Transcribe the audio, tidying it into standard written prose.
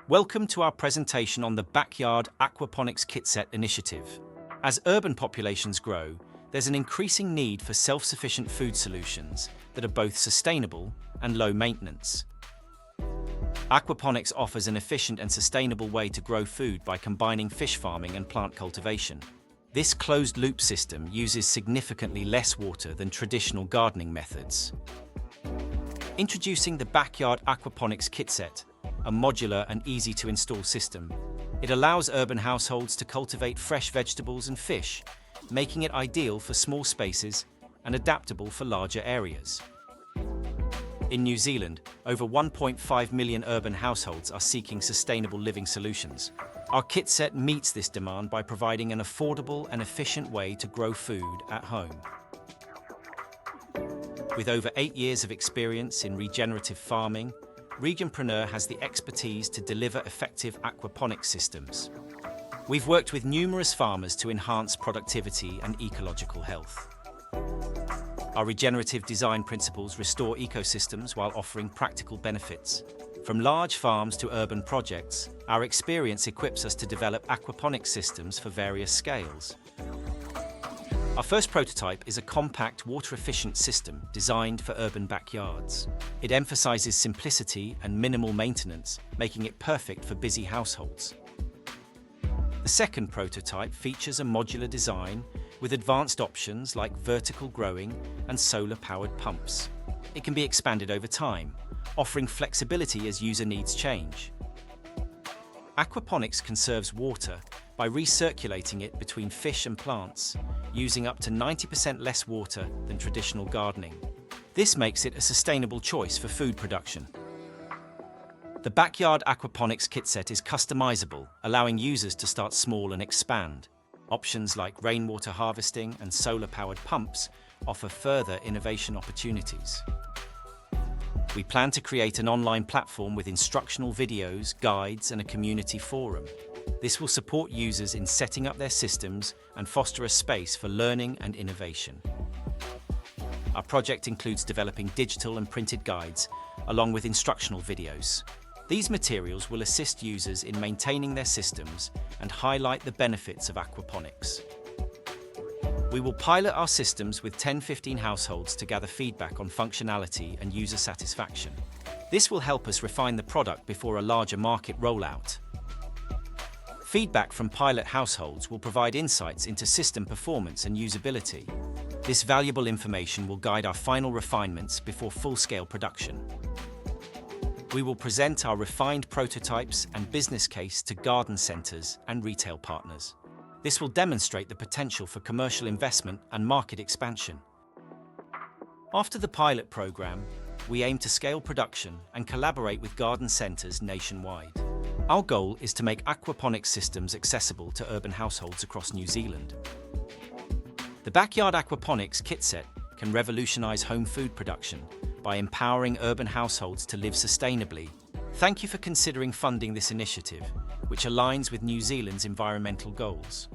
Welcome to our presentation on the Backyard Aquaponics Kitset initiative. As urban populations grow, there's an increasing need for self-sufficient food solutions that are both sustainable and low maintenance. Aquaponics offers an efficient and sustainable way to grow food by combining fish farming and plant cultivation. This closed-loop system uses significantly less water than traditional gardening methods. Introducing the Backyard Aquaponics Kitset, a modular and easy-to-install system. It allows urban households to cultivate fresh vegetables and fish, making it ideal for small spaces and adaptable for larger areas. In New Zealand, over 1.5 million urban households are seeking sustainable living solutions. Our kitset meets this demand by providing an affordable and efficient way to grow food at home. With over 8 years of experience in regenerative farming, Regenpreneur has the expertise to deliver effective aquaponics systems. We've worked with numerous farmers to enhance productivity and ecological health. Our regenerative design principles restore ecosystems while offering practical benefits. From large farms to urban projects, our experience equips us to develop aquaponics systems for various scales. Our first prototype is a compact, water-efficient system designed for urban backyards. It emphasizes simplicity and minimal maintenance, making it perfect for busy households. The second prototype features a modular design with advanced options like vertical growing and solar-powered pumps. It can be expanded over time, offering flexibility as user needs change. Aquaponics conserves water by recirculating it between fish and plants, using up to 90% less water than traditional gardening. This makes it a sustainable choice for food production. The Backyard Aquaponics Kitset is customizable, allowing users to start small and expand. Options like rainwater harvesting and solar-powered pumps offer further innovation opportunities. We plan to create an online platform with instructional videos, guides, and a community forum. This will support users in setting up their systems and foster a space for learning and innovation. Our project includes developing digital and printed guides, along with instructional videos. These materials will assist users in maintaining their systems and highlight the benefits of aquaponics. We will pilot our systems with 10-15 households to gather feedback on functionality and user satisfaction. This will help us refine the product before a larger market rollout. Feedback from pilot households will provide insights into system performance and usability. This valuable information will guide our final refinements before full-scale production. We will present our refined prototypes and business case to garden centers and retail partners. This will demonstrate the potential for commercial investment and market expansion. After the pilot program, we aim to scale production and collaborate with garden centers nationwide. Our goal is to make aquaponics systems accessible to urban households across New Zealand. The Backyard Aquaponics Kitset can revolutionize home food production by empowering urban households to live sustainably. Thank you for considering funding this initiative, which aligns with New Zealand's environmental goals.